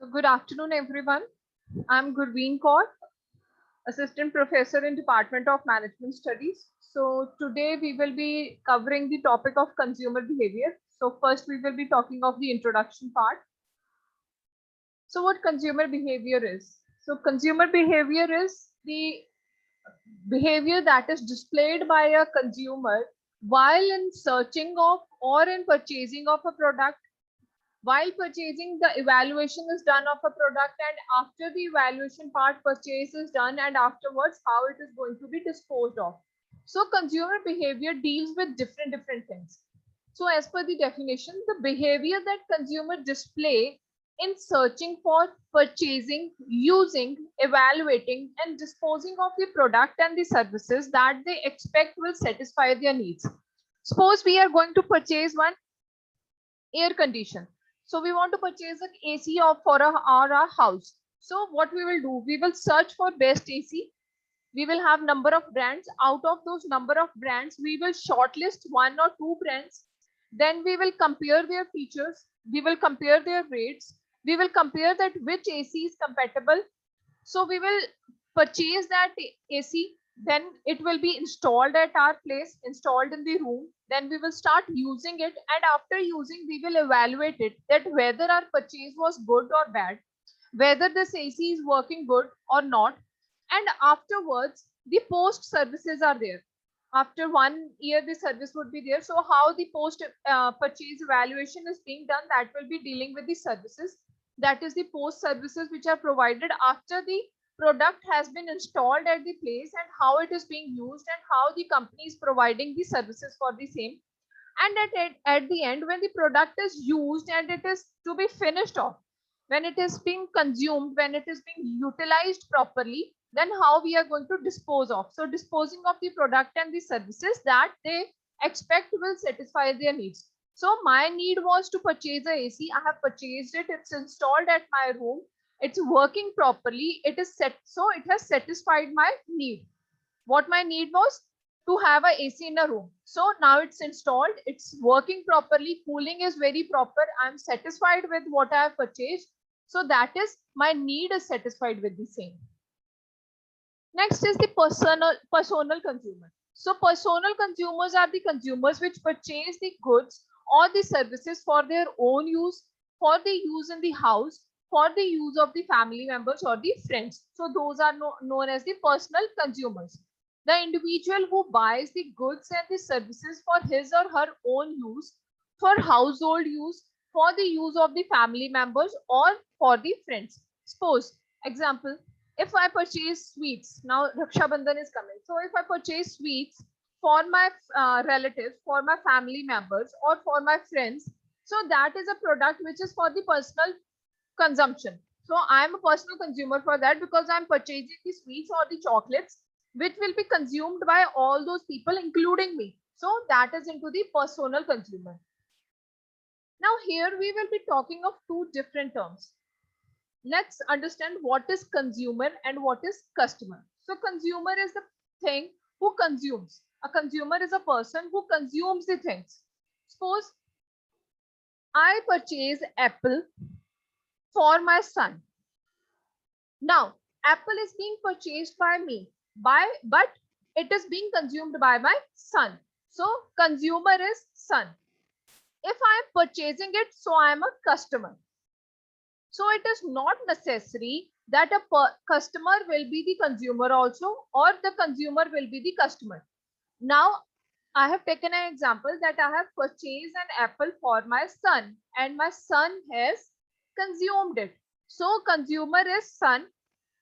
So good afternoon, everyone. I'm Gurveen Kaur, Assistant Professor in Department of Management Studies. So today we will be covering the topic of consumer behavior. So first we will be talking of the introduction part. So what consumer behavior is? So consumer behavior is the behavior that is displayed by a consumer while in searching of or in purchasing of a product. While purchasing, the evaluation is done of a product, and after the evaluation part, purchase is done, and afterwards how it is going to be disposed of. So consumer behavior deals with different things. So as per the definition, the behavior that consumer display in searching for, purchasing, using, evaluating, and disposing of the product and the services that they expect will satisfy their needs. Suppose we are going to purchase one air condition. So we want to purchase an AC for our house. So what we will do, we will search for best AC. We will have number of brands. Out of those number of brands, we will shortlist one or two brands. Then we will compare their features. We will compare their rates. We will compare that which AC is compatible. So we will purchase that AC, then it will be installed at our place, installed in the room. Then we will start using it, and after using, we will evaluate it that whether our purchase was good or bad, whether this AC is working good or not. And afterwards, the post services are there. After 1 year, the service would be there. So how the post purchase evaluation is being done, that will be dealing with the services. That is the post services which are provided after the product has been installed at the place, and how it is being used, and how the company is providing the services for the same. And at the end, when the product is used and it is to be finished off, when it is being consumed, when it is being utilized properly, then how we are going to dispose of. So disposing of the product and the services that they expect will satisfy their needs. So my need was to purchase a AC. I have purchased it. It's installed at my room. It's working properly. It is set. So it has satisfied my need. What my need was to have a AC in a room. So now it's installed. It's working properly. Cooling is very proper. I'm satisfied with what I have purchased. So that is my need is satisfied with the same. Next is the personal consumer. So personal consumers are the consumers which purchase the goods or the services for their own use, for the use in the house, for the use of the family members or the friends. So those are known as the personal consumers. The individual who buys the goods and the services for his or her own use, for household use, for the use of the family members or for the friends. Suppose, example, if I purchase sweets, now Raksha Bandhan is coming. So if I purchase sweets for my relatives, for my family members, or for my friends, so that is a product which is for the personal consumption. So I am a personal consumer for that because I am purchasing the sweets or the chocolates which will be consumed by all those people, including me. So that is into the personal consumer. Now here we will be talking of two different terms. Let's understand what is consumer and what is customer. So consumer is the thing who consumes. A consumer is a person who consumes the things. Suppose I purchase apple for my son. Now apple is being purchased by me, but it is being consumed by my son. So consumer is son. If I am purchasing it, so I am a customer. So it is not necessary that a customer will be the consumer also, or the consumer will be the customer. Now, I have taken an example that I have purchased an apple for my son and my son has consumed it. So consumer is son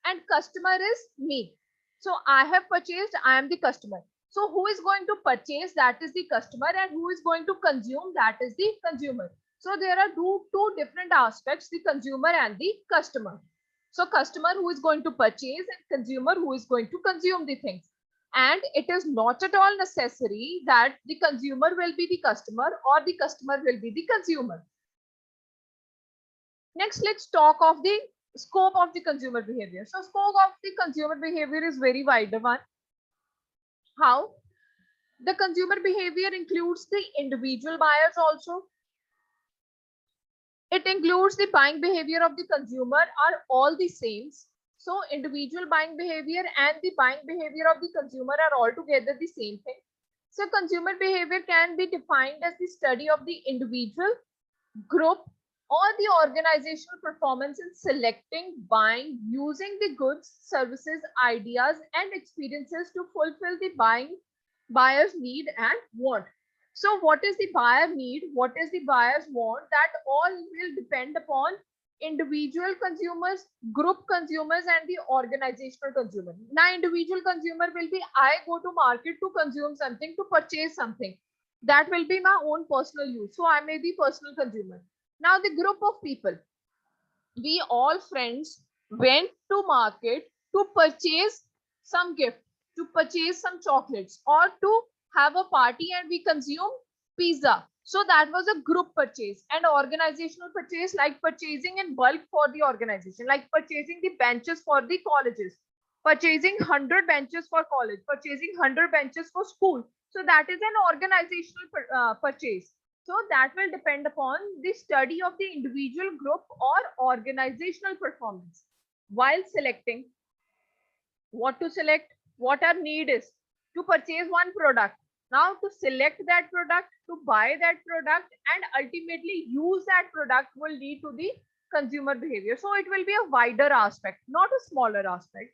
and customer is me. So I have purchased, I am the customer. So who is going to purchase? That is the customer, and who is going to consume? That is the consumer. So there are two different aspects, the consumer and the customer. So customer who is going to purchase and consumer who is going to consume the things. And it is not at all necessary that the consumer will be the customer or the customer will be the consumer. Next, let's talk of the scope of the consumer behavior. So scope of the consumer behavior is very wide one. How? The consumer behavior includes the individual buyers also. It includes the buying behavior of the consumer are all the same. So individual buying behavior and the buying behavior of the consumer are altogether the same thing. So consumer behavior can be defined as the study of the individual, group, or the organizational performance in selecting, buying, using the goods, services, ideas, and experiences to fulfill the buyer's need and want. So what is the buyer need? What is the buyer's want? That all will depend upon individual consumers, group consumers, and the organizational consumer. Now, individual consumer will be I go to market to consume something, to purchase something. That will be my own personal use. So I may be personal consumer. Now, the group of people, we all friends went to market to purchase some gift, to purchase some chocolates, or to have a party, and we consume pizza. So that was a group purchase. And organizational purchase, like purchasing in bulk for the organization, like purchasing the benches for the colleges, purchasing 100 benches for college, purchasing 100 benches for school. So that is an organizational purchase. So that will depend upon the study of the individual, group, or organizational performance. While selecting what to select, what our need is to purchase one product. Now to select that product, to buy that product, and ultimately use that product will lead to the consumer behavior. So it will be a wider aspect, not a smaller aspect.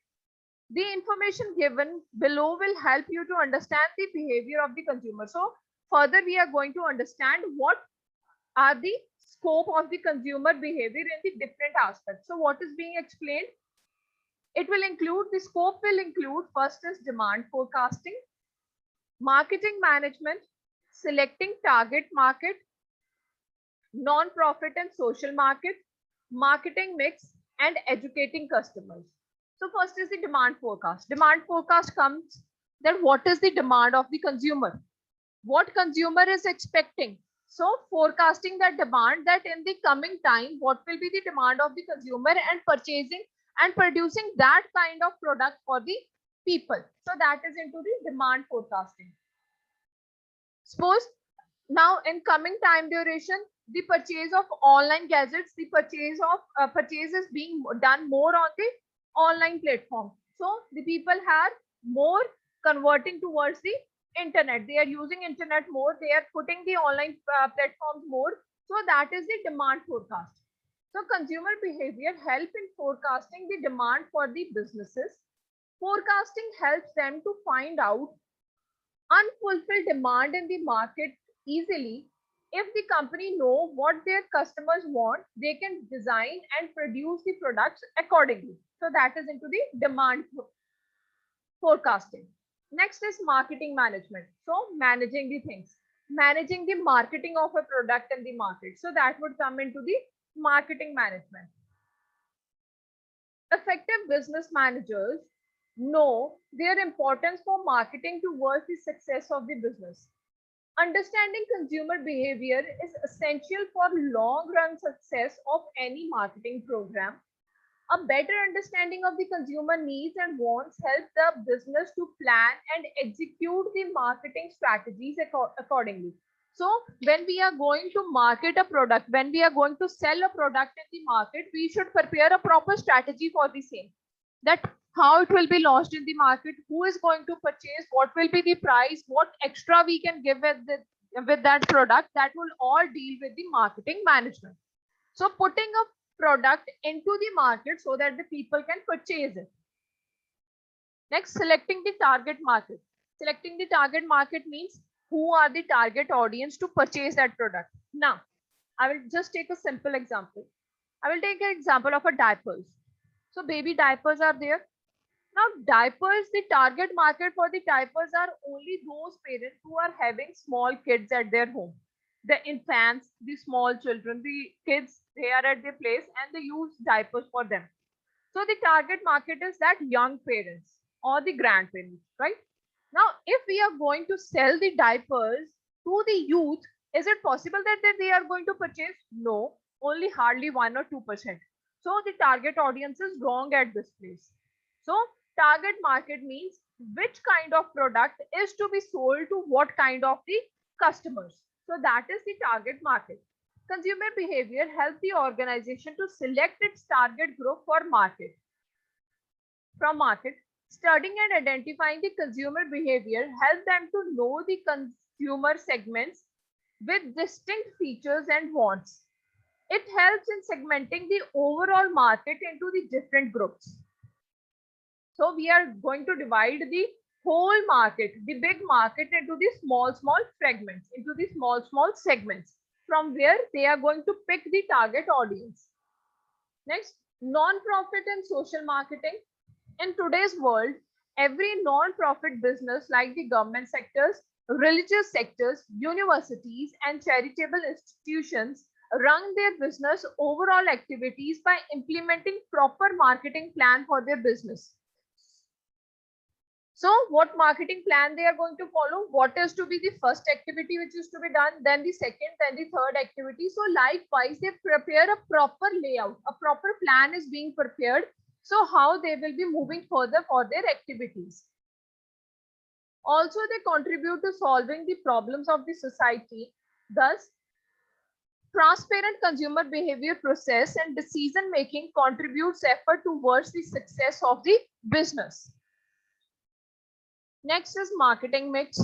The information given below will help you to understand the behavior of the consumer. So further, we are going to understand what are the scope of the consumer behavior in the different aspects. So what is being explained? It will include, the scope will include, first is demand forecasting, marketing management, selecting target market, non-profit and social market, marketing mix, and educating customers. So first is the demand forecast. Demand forecast comes that what is the demand of the consumer? What consumer is expecting? So forecasting that demand, that in the coming time, what will be the demand of the consumer, and purchasing and producing that kind of product for the people. So that is into the demand forecasting. Suppose now in coming time duration, the purchase of online gadgets, the purchase is being done more on the online platform. So the people are more converting towards the internet. They are using internet more. They are putting the online platforms more. So that is the demand forecast. So consumer behavior help in forecasting the demand for the businesses. Forecasting helps them to find out unfulfilled demand in the market easily. If the company know what their customers want, they can design and produce the products accordingly. So that is into the demand forecasting. Next is marketing management. So managing the things, managing the marketing of a product in the market. So that would come into the marketing management. Effective business managers know their importance for marketing towards the success of the business. Understanding consumer behavior is essential for long run success of any marketing program. A better understanding of the consumer needs and wants help the business to plan and execute the marketing strategies accordingly. So when we are going to market a product, when we are going to sell a product in the market, we should prepare a proper strategy for the same. That how it will be launched in the market, who is going to purchase, what will be the price, what extra we can give with that product. That will all deal with the marketing management. So putting a product into the market so that the people can purchase it. Next, selecting the target market. Selecting the target market means who are the target audience to purchase that product. Now, I will just take a simple example. I will take an example of a diapers. So baby diapers are there. Now diapers, the target market for the diapers are only those parents who are having small kids at their home. The infants, the small children, the kids, they are at their place and they use diapers for them. So the target market is that young parents or the grandparents, right? Now, if we are going to sell the diapers to the youth, is it possible that they are going to purchase? No, only hardly 1 or 2%. So the target audience is wrong at this place. So target market means which kind of product is to be sold to what kind of the customers. So that is the target market. Consumer behavior helps the organization to select its target group for market. From market, studying and identifying the consumer behavior help them to know the consumer segments with distinct features and wants. It helps in segmenting the overall market into the different groups. So we are going to divide the whole market, the big market, into the small fragments, into the small segments, from where they are going to pick the target audience. Next, non-profit and social marketing. In today's world, every non-profit business like the government sectors, religious sectors, universities, and charitable institutions run their business overall activities by implementing proper marketing plan for their business. So what marketing plan they are going to follow? What is to be the first activity which is to be done, then the second, then the third activity. So likewise, they prepare a proper layout, a proper plan is being prepared. So how they will be moving further for their activities. Also, they contribute to solving the problems of the society. Thus, transparent consumer behavior process and decision making contributes effort towards the success of the business. Next is marketing mix.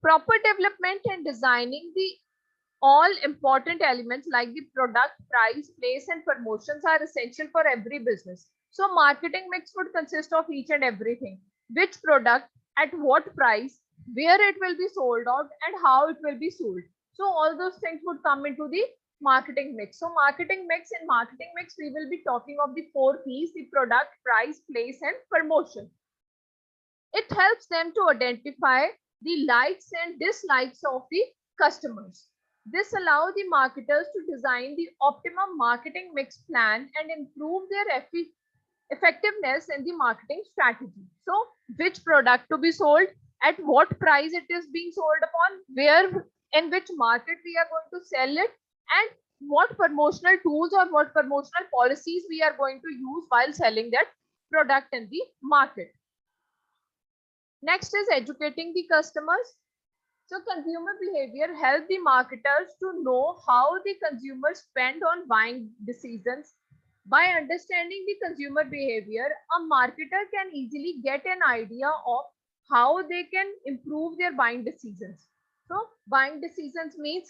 Proper development and designing the all important elements like the product, price, place, and promotions are essential for every business. So marketing mix would consist of each and everything. Which product, at what price, where it will be sold out, and how it will be sold. So all those things would come into the marketing mix. So marketing mix, in marketing mix, we will be talking of the 4 P's: the product, price, place, and promotion. It helps them to identify the likes and dislikes of the customers. This allows the marketers to design the optimum marketing mix plan and improve their effectiveness in the marketing strategy. So, which product to be sold, at what price it is being sold upon, where, in which market we are going to sell it, and what promotional tools or what promotional policies we are going to use while selling that product in the market. Next is educating the customers. So consumer behavior helps the marketers to know how the consumers spend on buying decisions. By understanding the consumer behavior, a marketer can easily get an idea of how they can improve their buying decisions. So buying decisions means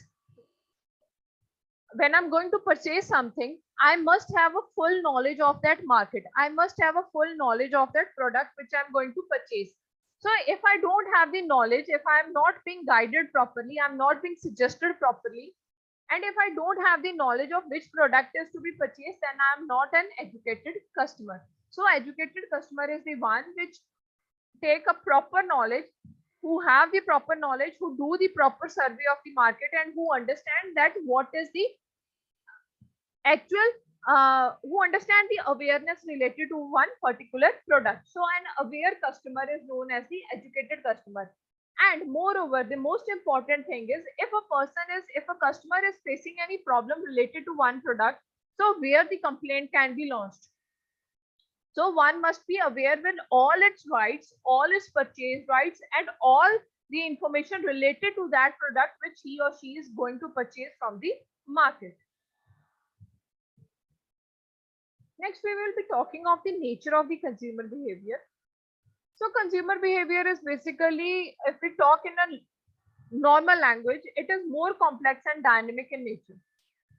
when I'm going to purchase something, I must have a full knowledge of that market. I must have a full knowledge of that product which I'm going to purchase. So if I don't have the knowledge, if I'm not being guided properly, I'm not being suggested properly, and if I don't have the knowledge of which product is to be purchased, then I'm not an educated customer. So educated customer is the one which take a proper knowledge, who have the proper knowledge, who do the proper survey of the market, and who understand that what is the actual who understand the awareness related to one particular product. So an aware customer is known as the educated customer. And moreover, the most important thing is if a customer is facing any problem related to one product, so where the complaint can be launched. So one must be aware with all its rights, all its purchase rights, and all the information related to that product which he or she is going to purchase from the market. Next, we will be talking of the nature of the consumer behavior. So consumer behavior is basically, if we talk in a normal language, it is more complex and dynamic in nature.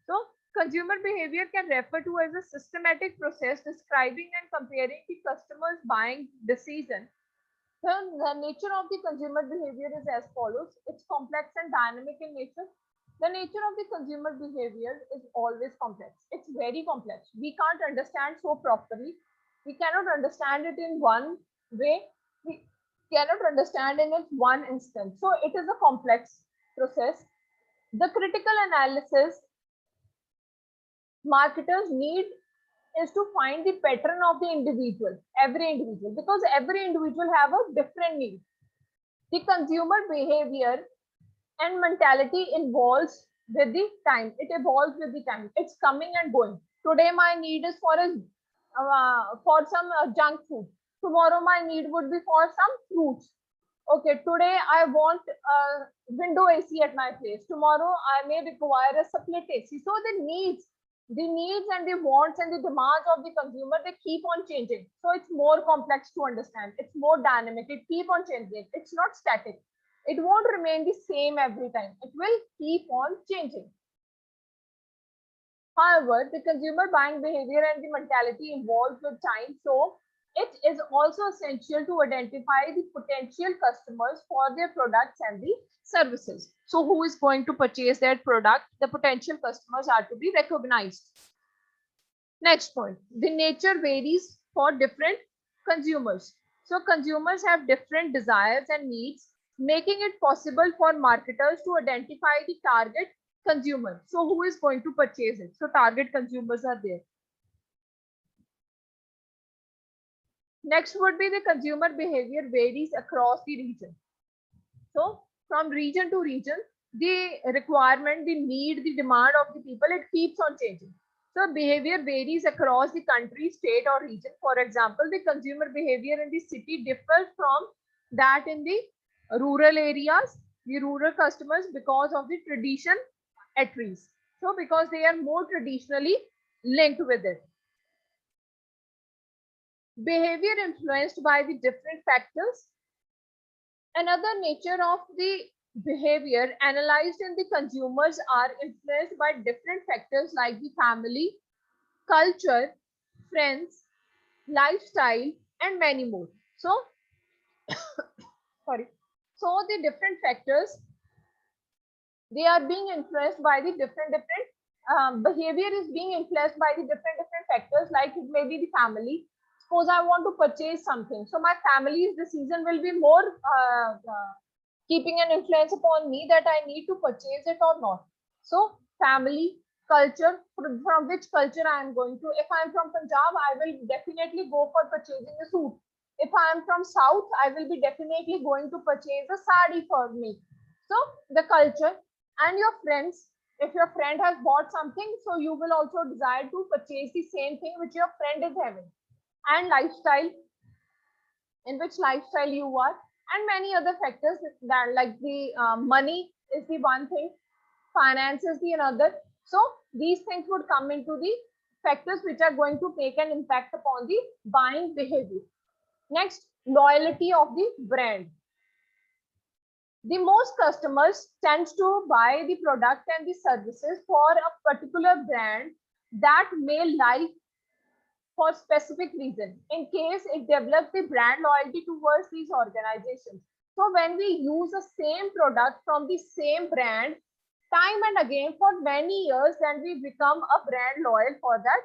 So consumer behavior can refer to as a systematic process describing and comparing the customer's buying decision. So the nature of the consumer behavior is as follows. It's complex and dynamic in nature. The nature of the consumer behavior is always complex. It's very complex. We can't understand so properly. We cannot understand it in one way. We cannot understand in it one instant. So it is a complex process. The critical analysis marketers need is to find the pattern of the individual, every individual, because every individual have a different need. The consumer behavior and mentality evolves with the time. It evolves with the time. It's coming and going. Today my need is for some junk food. Tomorrow my need would be for some fruits. okay, today I want a window AC at my place. Tomorrow I may require a split AC. So the needs and the wants and the demands of the consumer, they keep on changing. So it's more complex to understand. It's more dynamic. It keep on changing. It's not static. It won't remain the same every time. It will keep on changing. However, the consumer buying behavior and the mentality evolves with time. So it is also essential to identify the potential customers for their products and the services. So who is going to purchase that product? The potential customers are to be recognized. Next point, the nature varies for different consumers. So consumers have different desires and needs, making it possible for marketers to identify the target consumer. So who is going to purchase it? So target consumers are there. Next would be the consumer behavior varies across the region. So from region to region, the requirement, the need, the demand of the people, it keeps on changing. So behavior varies across the country, state or region. For example, the consumer behavior in the city differs from that in the rural areas, the rural customers, because of the tradition at least. So because they are more traditionally linked with it. Behavior influenced by the different factors. Another nature of the behavior analyzed in the consumers are influenced by different factors like the family, culture, friends, lifestyle, and many more. So, sorry. So the different factors, they are being influenced by the different behavior is being influenced by the different factors, like it may be the family. Suppose I want to purchase something, so my family's decision will be more keeping an influence upon me that I need to purchase it or not. So family, culture, from which culture I am going to. If I am from Punjab, I will definitely go for purchasing a suit. If I am from South, I will be definitely going to purchase a sari for me. So the culture and your friends, if your friend has bought something, so you will also desire to purchase the same thing which your friend is having. And lifestyle, in which lifestyle you are, and many other factors that like the money is the one thing, finance is the another. So these things would come into the factors which are going to make an impact upon the buying behavior. Next, loyalty of the brand. The most customers tend to buy the product and the services for a particular brand that may like for specific reason, in case it develops the brand loyalty towards these organizations. So when we use the same product from the same brand time and again for many years, then we become a brand loyal for that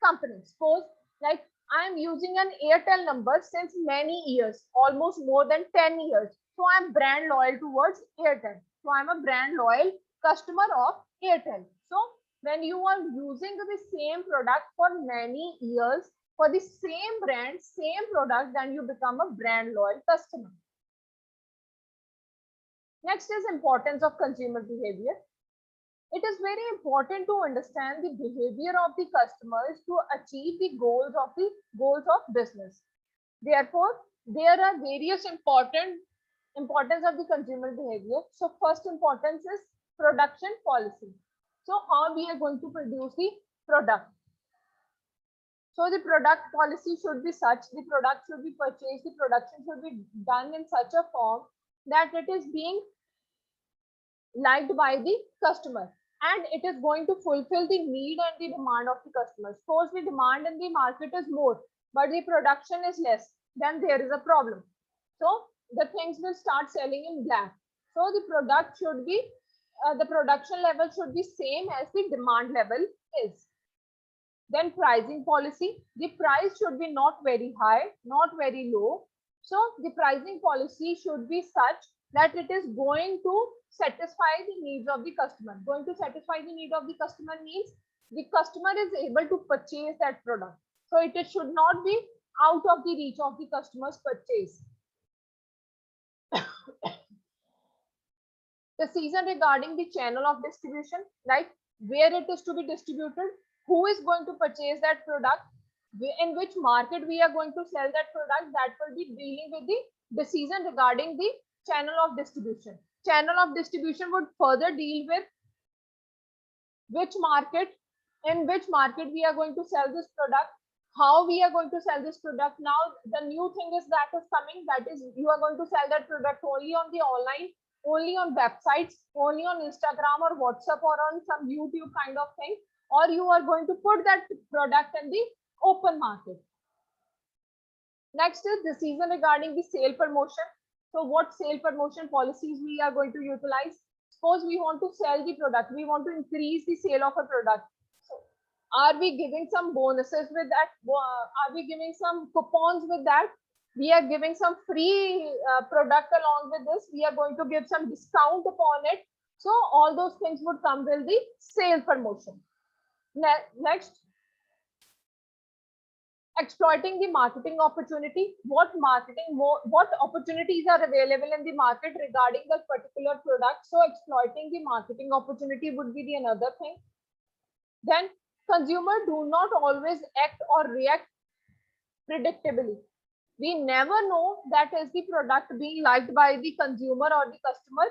company. Suppose like I am using an Airtel number since many years, almost more than 10 years. So I'm brand loyal towards Airtel. So I'm a brand loyal customer of Airtel. So when you are using the same product for many years for the same brand, same product, then you become a brand loyal customer. Next is importance of consumer behavior. It is very important to understand the behavior of the customers to achieve the goals of business. Therefore, there are various importance of the consumer behavior. So first importance is production policy. So how we are going to produce the product. So the product policy should be such, the product should be purchased, the production should be done in such a form that it is being liked by the customer and it is going to fulfill the need and the demand of the customers. Suppose the demand in the market is more, but the production is less, then there is a problem. So the things will start selling in black. So the product should be, the production level should be same as the demand level is. Then pricing policy, the price should be not very high, not very low. So the pricing policy should be such that it is going to satisfy the needs of the customer. Going to satisfy the need of the customer means the customer is able to purchase that product. So it should not be out of the reach of the customer's purchase. Decision regarding the channel of distribution, like where it is to be distributed, who is going to purchase that product, in which market we are going to sell that product, that will be dealing with the decision regarding the channel of distribution. Channel of distribution would further deal with which market, in which market we are going to sell this product, how we are going to sell this product. Now the new thing is that is coming, that is you are going to sell that product only on the online, only on websites, only on Instagram or WhatsApp or on some YouTube kind of thing, or you are going to put that product in the open market. Next is decision regarding the sale promotion. So what sale promotion policies we are going to utilize? Suppose we want to sell the product, we want to increase the sale of a product. So are we giving some bonuses with that? Are we giving some coupons with that? We are giving some free product along with this. We are going to give some discount upon it. So all those things would come with the sale promotion. Next, exploiting the marketing opportunity. What opportunities are available in the market regarding that particular product? So exploiting the marketing opportunity would be the another thing. Then consumer do not always act or react predictably. We never know that is the product being liked by the consumer or the customer.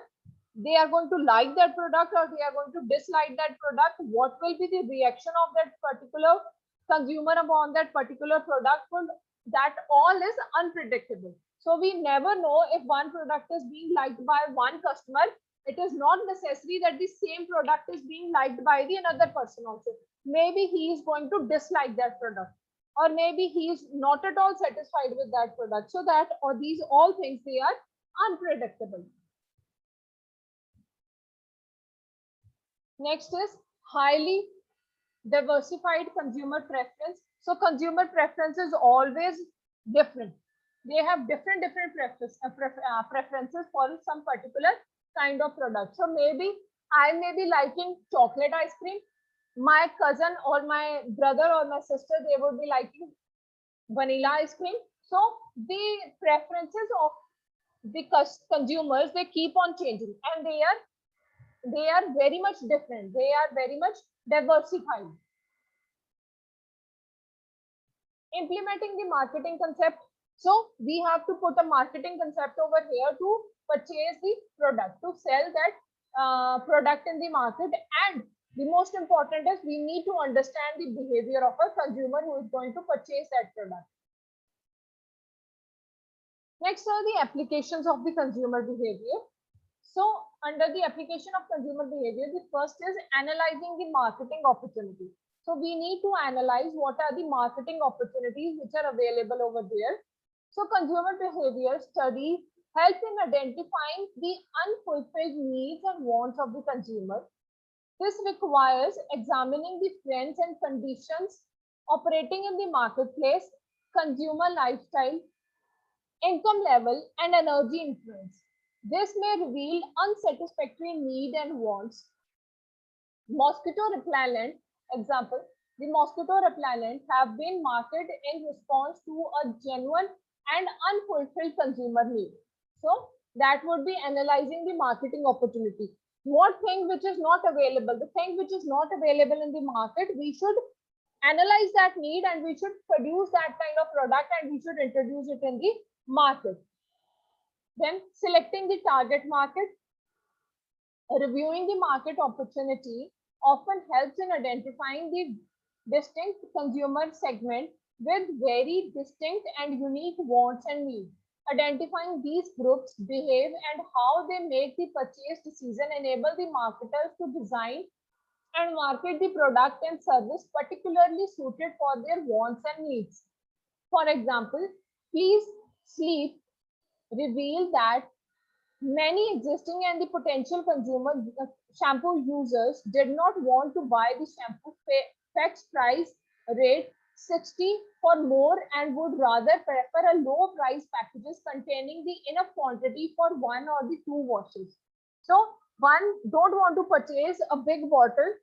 They are going to like that product or they are going to dislike that product. What will be the reaction of that particular consumer upon that particular product? That all is unpredictable. So we never know if one product is being liked by one customer. It is not necessary that the same product is being liked by the another person also. Maybe he is going to dislike that product, or maybe he is not at all satisfied with that product. So that, or these all things, they are unpredictable. Next is highly diversified consumer preference. So consumer preference is always different. They have different preferences for some particular kind of product. So maybe I may be liking chocolate ice cream. My cousin or my brother or my sister, they would be liking vanilla ice cream. So the preferences of the consumers, they keep on changing, and they are very much different. They are very much diversified. Implementing the marketing concept. So we have to put a marketing concept over here to purchase the product, to sell that product in the market. And the most important is we need to understand the behavior of a consumer who is going to purchase that product. Next are the applications of the consumer behavior. So under the application of consumer behavior, the first is analyzing the marketing opportunity. So we need to analyze what are the marketing opportunities which are available over there. So consumer behavior studies help in identifying the unfulfilled needs and wants of the consumer. This requires examining the trends and conditions operating in the marketplace, consumer lifestyle, income level, and energy influence. This may reveal unsatisfactory need and wants. Mosquito repellent, example, the mosquito repellent have been marketed in response to a genuine and unfulfilled consumer need. So that would be analyzing the marketing opportunity. What thing which is not available, the thing which is not available in the market, we should analyze that need and we should produce that kind of product and we should introduce it in the market. Then selecting the target market. Reviewing the market opportunity often helps in identifying the distinct consumer segment with very distinct and unique wants and needs. Identifying these groups behave and how they make the purchase decision enable the marketers to design and market the product and service particularly suited for their wants and needs. For example, Please Sleep revealed that many existing and the potential consumer shampoo users did not want to buy the shampoo fixed price rate 60 for more and would rather prefer a low price packages containing the enough quantity for one or the two washes. So one don't want to purchase a big bottle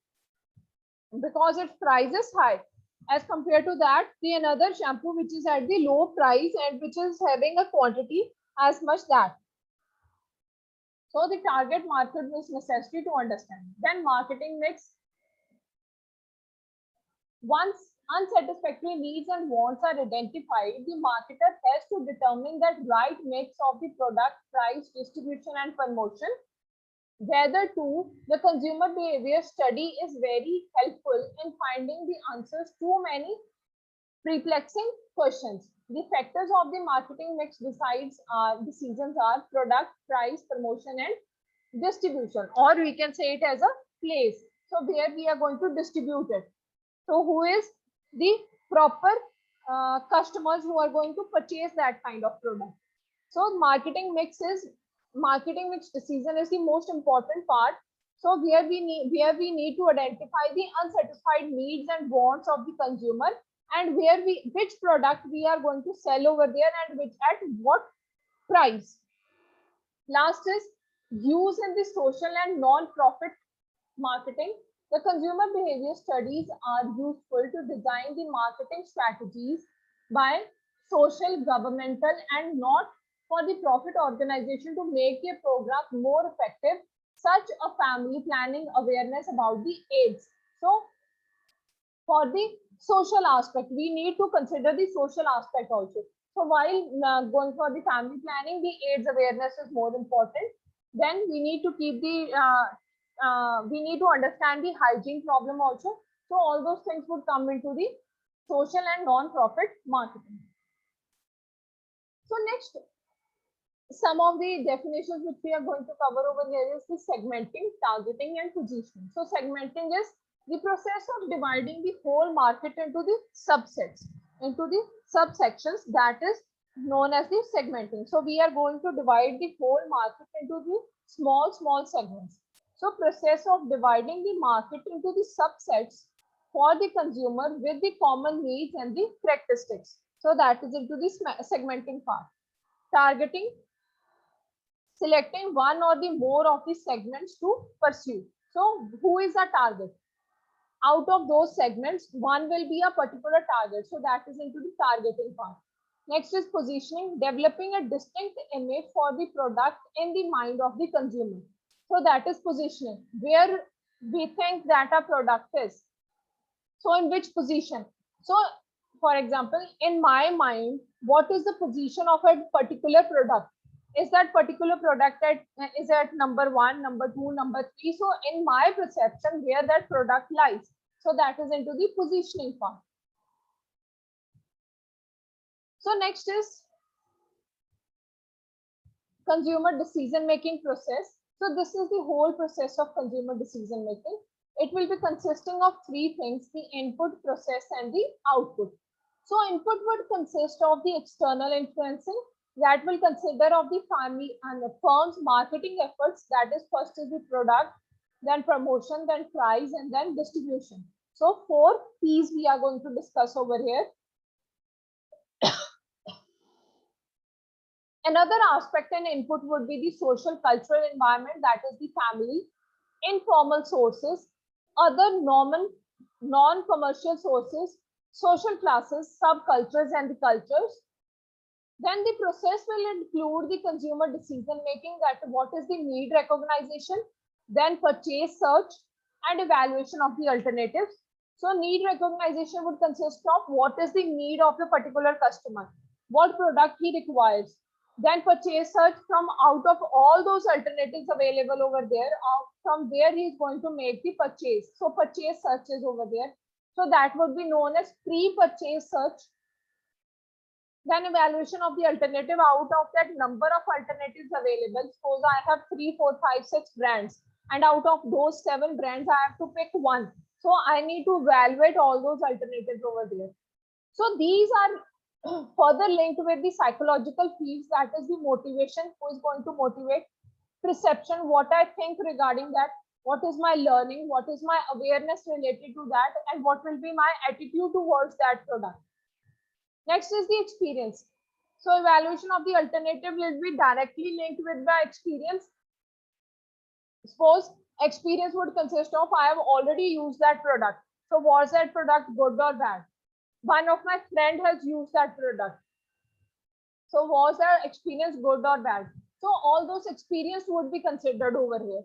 because its price is high. As compared to that, the another shampoo which is at the low price and which is having a quantity as much that. So the target market is necessary to understand. Then marketing mix. Once unsatisfactory needs and wants are identified, the marketer has to determine that right mix of the product, price, distribution, and promotion. Whether to the consumer behavior study is very helpful in finding the answers to many perplexing questions. The factors of the marketing mix decisions are product, price, promotion, and distribution, or we can say it as a place. So where we are going to distribute it. So who is the proper customers who are going to purchase that kind of product. So marketing mix decision is the most important part. So where we need to identify the unsatisfied needs and wants of the consumer, and which product we are going to sell over there and which at what price. Last is use in the social and non-profit marketing. The consumer behavior studies are useful to design the marketing strategies by social, governmental, and not for the profit organization to make a program more effective, such a family planning awareness about the AIDS. So for the social aspect, we need to consider the social aspect also. So while going for the family planning, the AIDS awareness is more important. Then we need to keep the we need to understand the hygiene problem also. So all those things would come into the social and non-profit marketing. So next, some of the definitions which we are going to cover over here is the segmenting, targeting, and positioning. So segmenting is the process of dividing the whole market into the subsets, into the subsections, that is known as the segmenting. So we are going to divide the whole market into the small segments. So process of dividing the market into the subsets for the consumer with the common needs and the characteristics. So that is into the segmenting part. Targeting, selecting one or the more of the segments to pursue. So who is a target? Out of those segments, one will be a particular target. So that is into the targeting part. Next is positioning, developing a distinct image for the product in the mind of the consumer. So that is positioning, where we think that a product is. So in which position? So for example, in my mind, what is the position of a particular product? Is that particular product is at number 1, number 2, number 3? So in my perception, where that product lies. So that is into the positioning part. So next is consumer decision making process. So this is the whole process of consumer decision making. It will be consisting of 3 things: the input, process, and the output. So input would consist of the external influencing, that will consider of the family and the firm's marketing efforts. That is, first is the product, then promotion, then price, and then distribution. So 4 P's we are going to discuss over here. Another aspect and input would be the social cultural environment, that is the family, informal sources, other non-commercial sources, social classes, subcultures, and the cultures. Then the process will include the consumer decision making, that what is the need recognition, then purchase search and evaluation of the alternatives. So need recognition would consist of what is the need of a particular customer, what product he requires. Then purchase search, from out of all those alternatives available over there, from where he is going to make the purchase. So purchase search is over there. So that would be known as pre-purchase search. Then evaluation of the alternative, out of that number of alternatives available. Suppose I have 3, 4, 5, 6 brands, and out of those 7 brands, I have to pick one. So I need to evaluate all those alternatives over there. So these are further linked with the psychological fields, that is the motivation, who is going to motivate, perception, what I think regarding that, what is my learning, what is my awareness related to that, and what will be my attitude towards that product. Next is the experience. So evaluation of the alternative will be directly linked with the experience. Suppose experience would consist of, I have already used that product. So was that product good or bad? One of my friend has used that product. So was the experience good or bad? So all those experience would be considered over here.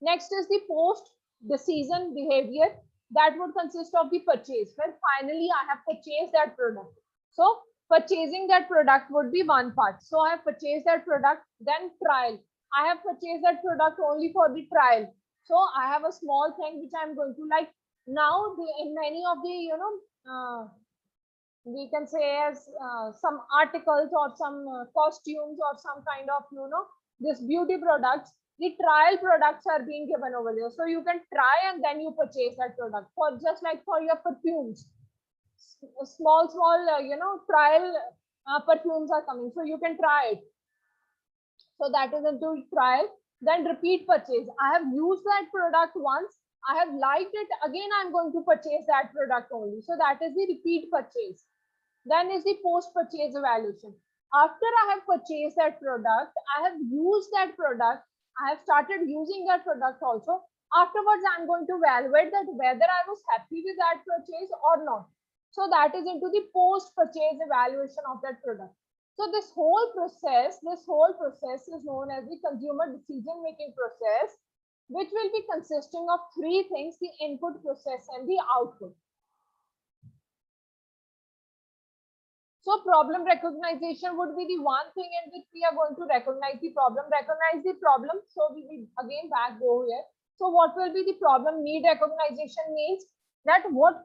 Next is the post decision behavior. that would consist of the purchase, where finally I have purchased that product. So purchasing that product would be one part. So I have purchased that product, then trial. I have purchased that product only for the trial. So I have a small thing which I'm going to like now in many of the, we can say as some articles or some costumes or some kind of, this beauty products, the trial products are being given over there. So you can try and then you purchase that product for just like for your perfumes. Small, trial perfumes are coming. So you can try it. So that is into trial. Then repeat purchase. I have used that product once. I have liked it. Again, I'm going to purchase that product only. So that is the repeat purchase. Then is the post-purchase evaluation. After I have purchased that product, I have used that product. I have started using that product also. Afterwards, I'm going to evaluate that whether I was happy with that purchase or not. So that is into the post-purchase evaluation of that product. So this whole process is known as the consumer decision-making process, which will be consisting of three things: the input, process, and the output. So problem recognition would be the one thing in which we are going to recognize the problem. So we will again back go here. So what will be the problem? Need recognition means that what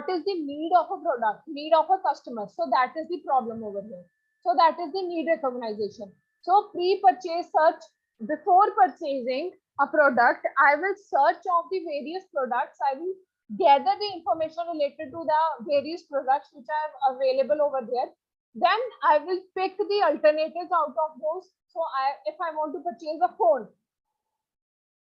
is the need of a product, need of a customer. So that is the problem over here. So that is the need recognition. So pre-purchase search, before purchasing a product, I will search of the various products. I will gather the information related to the various products which are available over there. Then I will pick the alternatives out of those. So if I want to purchase a phone,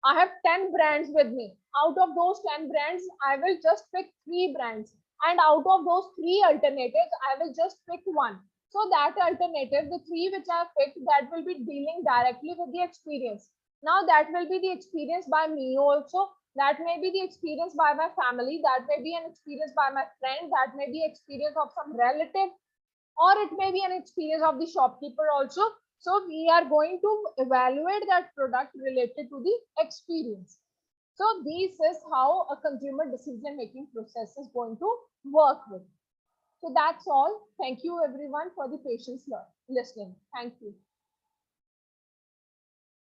I have 10 brands with me. Out of those 10 brands, I will just pick 3 brands. And out of those 3 alternatives, I will just pick one. So that alternative, the 3 which I have picked, that will be dealing directly with the experience. Now that will be the experience by me also. That may be the experience by my family. That may be an experience by my friend. That may be experience of some relative. Or it may be an experience of the shopkeeper also. So we are going to evaluate that product related to the experience. So this is how a consumer decision making process is going to work with. So that's all. Thank you everyone for the patience listening. Thank you.